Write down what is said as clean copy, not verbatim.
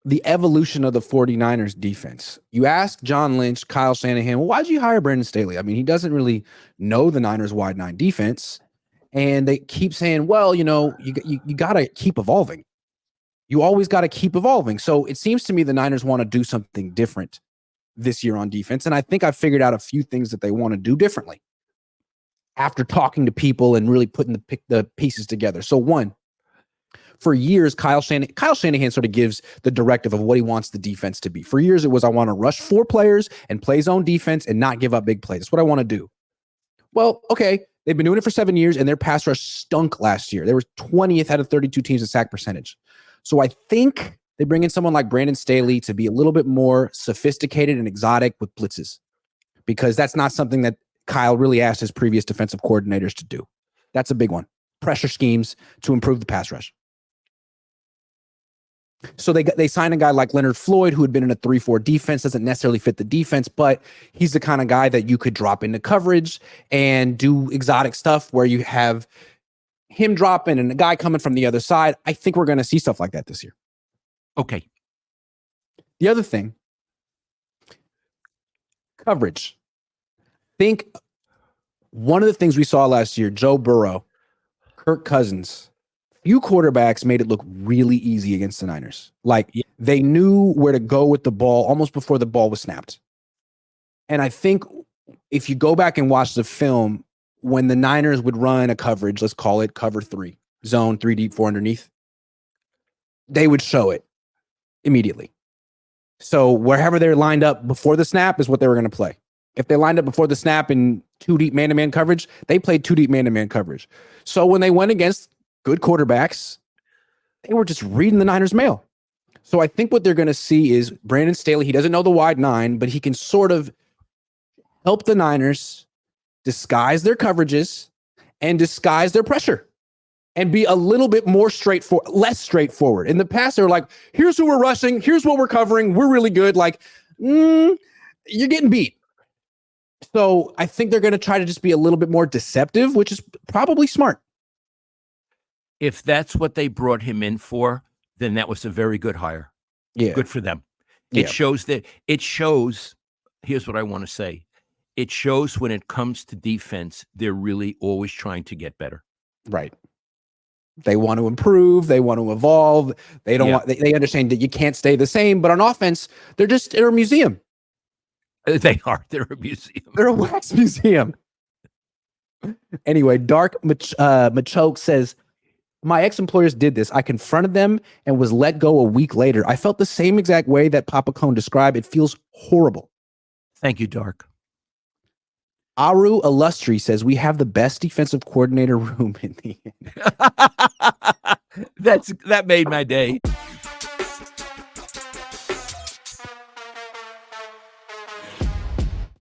the evolution of the 49ers defense. You ask John Lynch, Kyle Shanahan, well, why'd you hire Brandon Staley? I mean, he doesn't really know the Niners wide nine defense. And they keep saying, well, you got to keep evolving. You always got to keep evolving. So it seems to me the Niners want to do something different this year on defense. And I think I've figured out a few things that they want to do differently after talking to people and really putting the pieces together. So one, for years, Kyle Shanahan sort of gives the directive of what he wants the defense to be. For years, it was, I want to rush 4 players and play zone defense and not give up big plays. That's what I want to do. Well, okay, they've been doing it for 7 years, and their pass rush stunk last year. They were 20th out of 32 teams in sack percentage. So I think they bring in someone like Brandon Staley to be a little bit more sophisticated and exotic with blitzes, because that's not something that Kyle really asked his previous defensive coordinators to do. That's a big one. Pressure schemes to improve the pass rush. So they signed a guy like Leonard Floyd, who had been in a 3-4 defense, doesn't necessarily fit the defense, but he's the kind of guy that you could drop into coverage and do exotic stuff where you have him dropping and a guy coming from the other side. I think we're going to see stuff like that this year. Okay. The other thing, coverage. Think one of the things we saw last year, Joe Burrow, Kirk Cousins, few quarterbacks made it look really easy against the Niners. Like they knew where to go with the ball almost before the ball was snapped. And I think if you go back and watch the film, when the Niners would run a coverage, let's call it cover 3, zone 3 deep, 4 underneath, they would show it immediately. So wherever they're lined up before the snap is what they were going to play. If they lined up before the snap in 2 deep man-to-man coverage, they played 2 deep man-to-man coverage. So when they went against good quarterbacks, they were just reading the Niners' mail. So I think what they're going to see is Brandon Staley. He doesn't know the wide nine, but he can sort of help the Niners disguise their coverages and disguise their pressure and be a little bit more less straightforward. In the past, they were like, here's who we're rushing. Here's what we're covering. We're really good. Like, you're getting beat. So I think they're going to try to just be a little bit more deceptive, which is probably smart. If that's what they brought him in for, then that was a very good hire. Yeah. Good for them. Yeah. It shows, here's what I want to say. It shows when it comes to defense, they're really always trying to get better. Right. They want to improve. They want to evolve. They don't want, they understand that you can't stay the same, but on offense, they're a museum. They are. They're a museum. They're a wax museum. Anyway, Dark Machoke says, my ex-employers did this. I confronted them and was let go a week later. I felt the same exact way that Papa Cohn described. It feels horrible. Thank you, Dark. Aru Illustri says, we have the best defensive coordinator room in the That made my day.